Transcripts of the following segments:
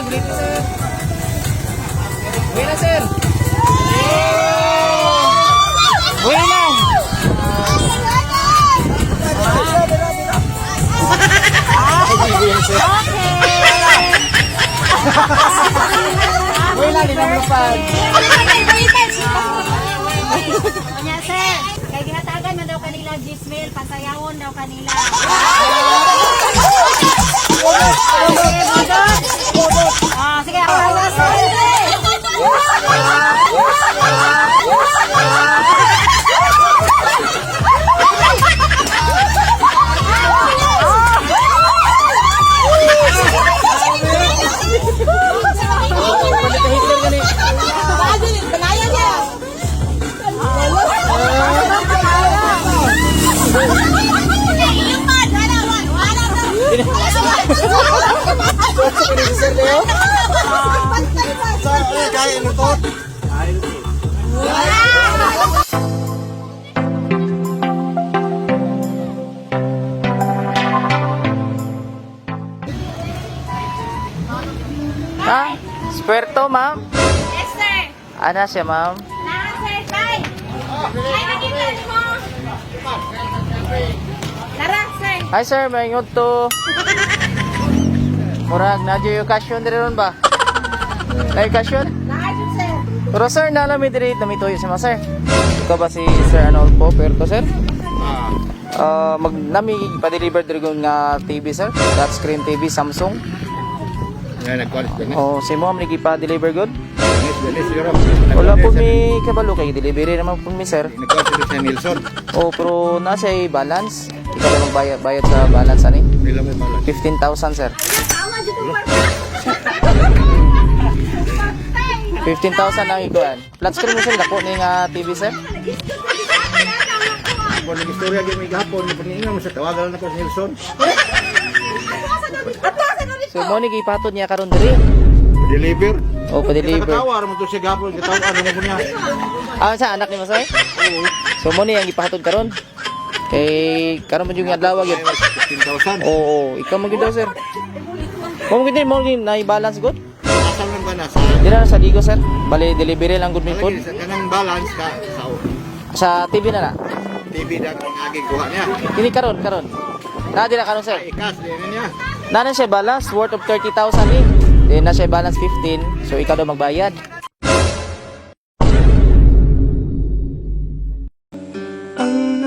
Grito, sir. Uwi na, sir. Uwi na. Uwi na, di na lupad. Kanya, sir. Kaya ginatagan na daw kanila Gismil. Pasayawon daw kanila. Sige, ako na, sir. Ha? Sperto, ma'am? Yes, sir. Ana siya, ma'am? Nara, sir. Tay. Tay, nakita mo. Nara, sir. Hi, sir. May ingod to. Murag, nadyo yung kasyon din ron ba? Na yung kasyon? Nakayod, sir. Pero sir, nalamin din namito yun si mga sir. Ikaw ba si Sir Arnolfo Perto, sir? Nami pa-deliver din nga TV, sir. Flat screen TV, Samsung. Oh, si mo amni pa-deliver good? Wala po mi kabalo kay delivery naman po mi, sir. Oh, pero nasa balance. Ikaw na magbayad sa balance ani? 15,000, sir. 15,000 ang ikuan. Flat screen mo, sir, dako ni nga TV, sir. Kung nag-istorya yung may gapon, yung paningan mo sa tawagan na ko si Nelson. So mo ni gipatod niya karon diri. Deliver. Oh, pa-deliver. Katawar mo to siya gapon, katawar ano mo niya. Sa anak ni mo, sir? Oo. So mo ni ang ipatod karon. Kay karon man yung adlaw gyud. 15,000. Oo, ikaw mo gyud daw, sir. Mo gyud mo ni na-balance good. Asal lang ba na sa Dira na sa Ligo, sir. Bali delivery lang good mi food. sa kanang balance ka Sa TV na na. TV na kung aging kuha niya. Kini karon. Na dira karon, sir. Ikas din niya. Na siya balance worth of 30,000 eh. Then na siya balance 15. So ikaw daw magbayad. Ang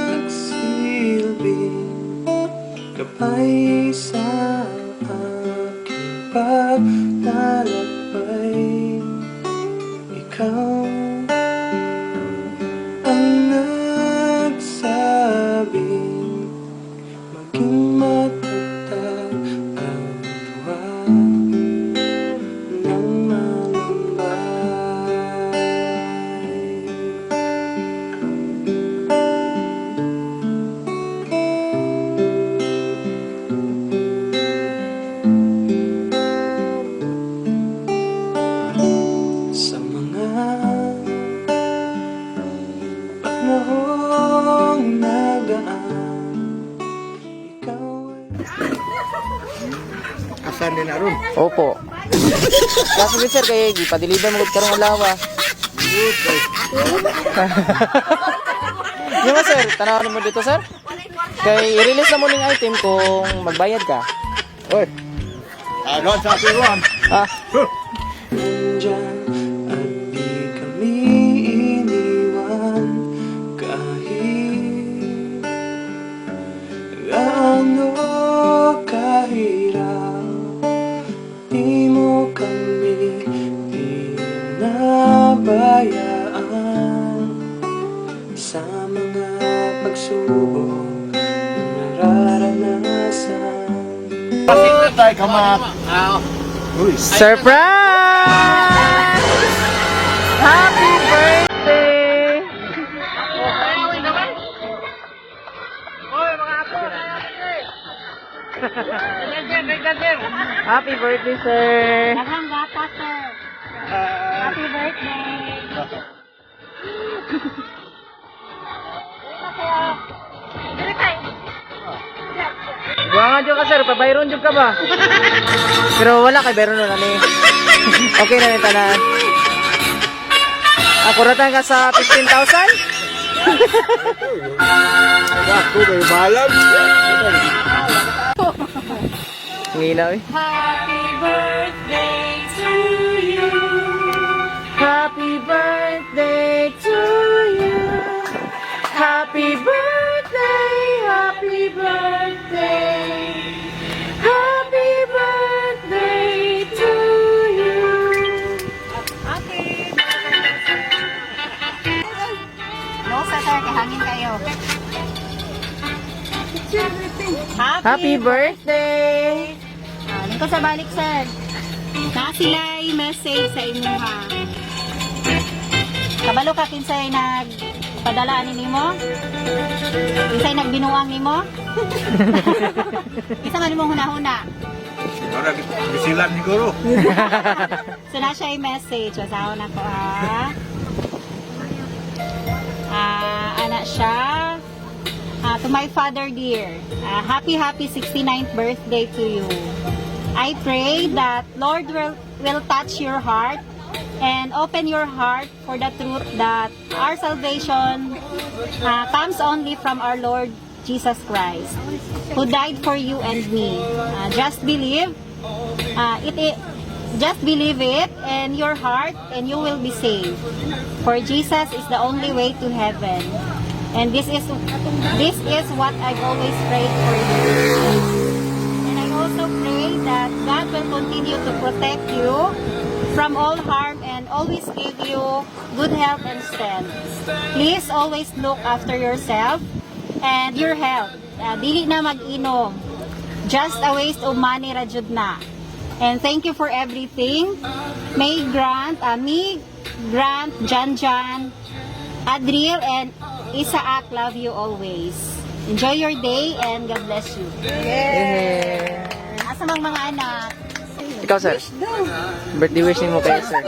nagsilbing gabay sa aking paglalakbay, ikaw ang nagsabing maging matatag ang tuwa ng malambay. Sa mga panahong nagaan, ikaw ay Asan din na ron. Opo. Kaso gid, sir, kay gipa-deliver mo gud karong adlaw. Di ba, sir? Tanawan mo dito, sir? Kay i-release na mo ning item kung magbayad ka. Oy. Doon sa akin Ah, nandyan at di kami iniwan kahit gaano kahirap. Di mo kami pinabayaan sa mga pagsubok na nararanasan. Pasig na tayo kamat. Uy. surprise! Happy birthday! Happy birthday, sir! Daghang gata, sir. Happy birthday. Dili tayo. Buwangan dyan ka sir, pabayron dyan ka ba? Pero wala kay bayron nun ani. Okay na yung tanan. Akuratan ka sa 15,000? Ako may balag. Nginaw eh. Happy birthday to you. Happy birthday to you. Happy birthday, happy birthday. Happy birthday to you. Okay. No, sa sir, kahangin kayo. Happy birthday. Ko sa balik, sir. Na sila'y message sa inyo, ha? Kabalo ka kinsay nagpadala ni mo? Kinsay nagbinuang ni mo? Isa man mo huna-huna. Ora bisilan siguro. So na siya yung message. Wasaw na ko, anak siya. To my father dear, happy 69th birthday to you. I pray that Lord will touch your heart and open your heart for the truth that our salvation comes only from our Lord Jesus Christ, who died for you and me. Just believe just believe it in your heart and you will be saved. For Jesus is the only way to heaven. And this is what I've always prayed for you. And I also pray that God will continue to protect you from all harm and always give you good health and strength. Please always look after yourself and your health. Dili na mag-inom. Just a waste of money ra jud na. And thank you for everything. May grant, Jan, Adriel, and Isaac love you always. Enjoy your day and God bless you. Asa mang mga anak? Ikaw sir, birthday wish mo kayo sir.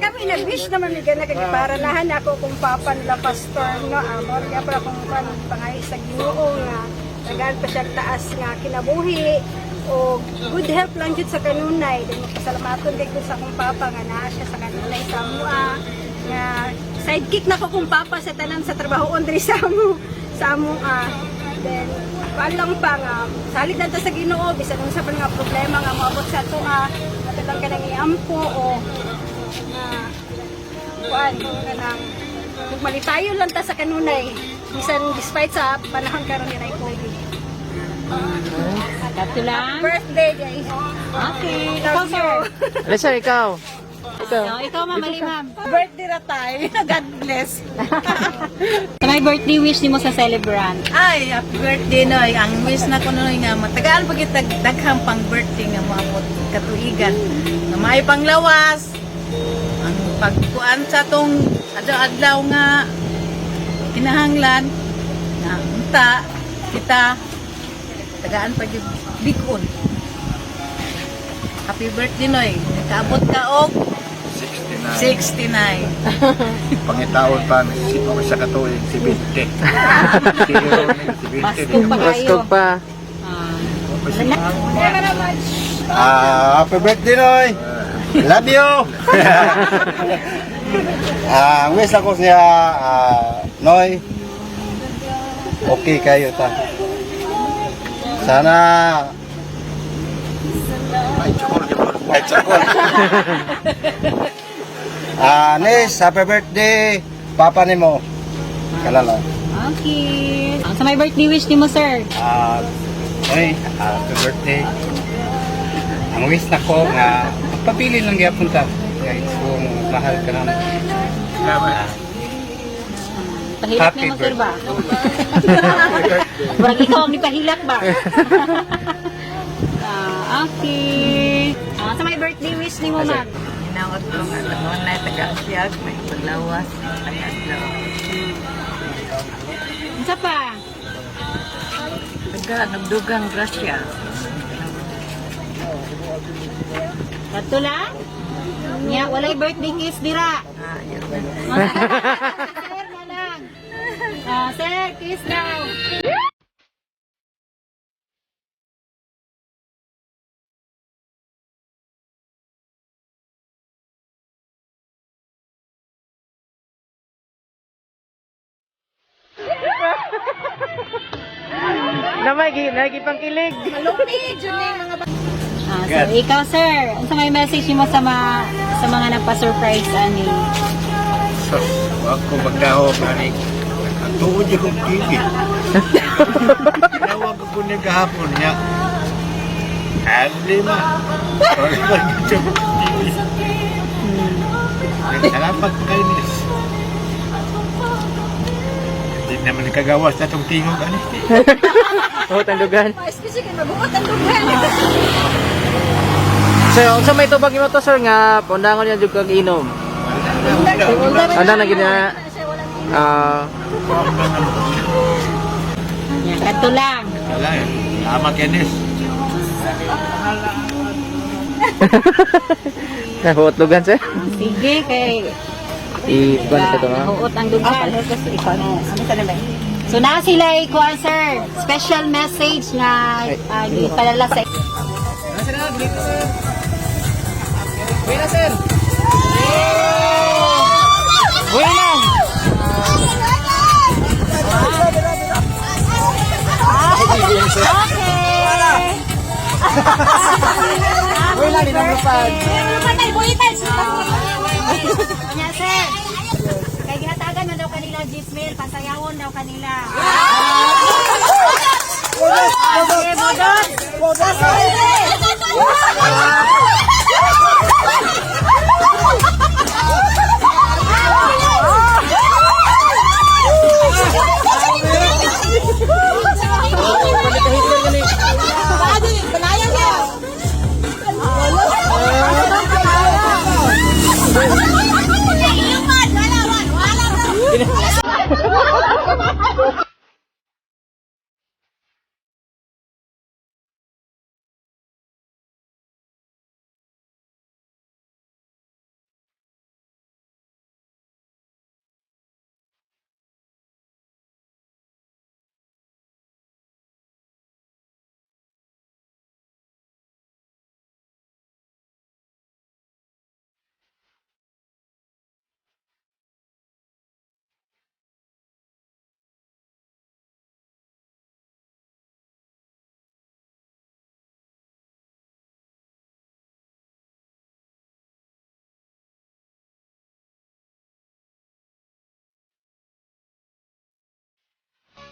Kami nag-wish naman ni gana kay para lahan ako kung papan la pastor no amor kaya para kung pangay sa Ginoo nga tagaan pa siya taas nga kinabuhi o good health lang jud sa kanunay. Dili pasalamaton kay sa kung papa nga naa siya sa kanunay sa mua nga sidekick na ko kung papa sa tanan sa trabahoon diri sa mua. Then lang pa nga salig na ta sa Ginoo bisan kung sa mga problema nga moabot sa ato nga lang ka nang iampo o kuan kanang malitayon lang ta sa kanunay bisan despite sa panahon karon ni COVID. Ito lang. Birthday guys. Okay. Ikaw sir. Ano sir, ikaw? Ikaw mamali ma'am. Birthday ra tayo. God bless. So, may birthday wish nimo sa celebrant. Ay, happy birthday noy. Ang wish na ko noy nga matagaan pag daghang pang birthday nga moabot katuigan. Na may panglawas. Ang pagkuan sa tong adlaw nga kinahanglan na unta kita tagaan pag big-on. Happy birthday noy. Nakaabot ka og 69. Pangitaon pa sa katuig si 20. Baskog pa kayo. Baskog pa. Happy birthday Noy. Love you. Wish ako siya Noy. Okay kayo ta. Sana ay chokol. Nis, happy birthday papa nimo. Kalala. Okay. Sa may birthday wish nimo sir. Oy, happy birthday. Ang wish na ko nga pagpapili lang gyapon ta. Guys, kung mahal ka naman. Pahilak Happy nimo sir ba? Barang ikaw ang nipahilak ba? Okay. Sa may birthday wish nimo ma'am. Inawat ko nga naman na taga-siyag, may paglawas, taga-adlaw. Isa pa. Nagdugang grasya. Ito lang? Nya, walay birthday kiss dira. Yun. Sir, na lang. Sir, kiss daw. lagi pang kilig. So ikaw sir, ano may message mo sa mga nagpa-surprise ani? So, ako magdahog ani. Ang tuod niya kong TV. Tinawag ako niya kahapon niya. Hindi ma. Wala ba dito kong TV? Salamat kayo Nis. Hindi naman kagawas na itong tingog ani. Oh, tandugan. Especially mabuot ang dugan. Sir, unsa may tubag nimo to sir nga pundangon niya jud kag inom. Anda na gid na Yan, kadto lang. Wala eh. Salamat kayo Nis. Nahuot sir. Sige kay Iban sa to ha. nahuot ang dugan. So na sila ikuan sir, special message nga gipadala sa Kanya sir, kay ginatagan na daw kanila Gismil, pasayawon daw kanila. Okay, Bodot.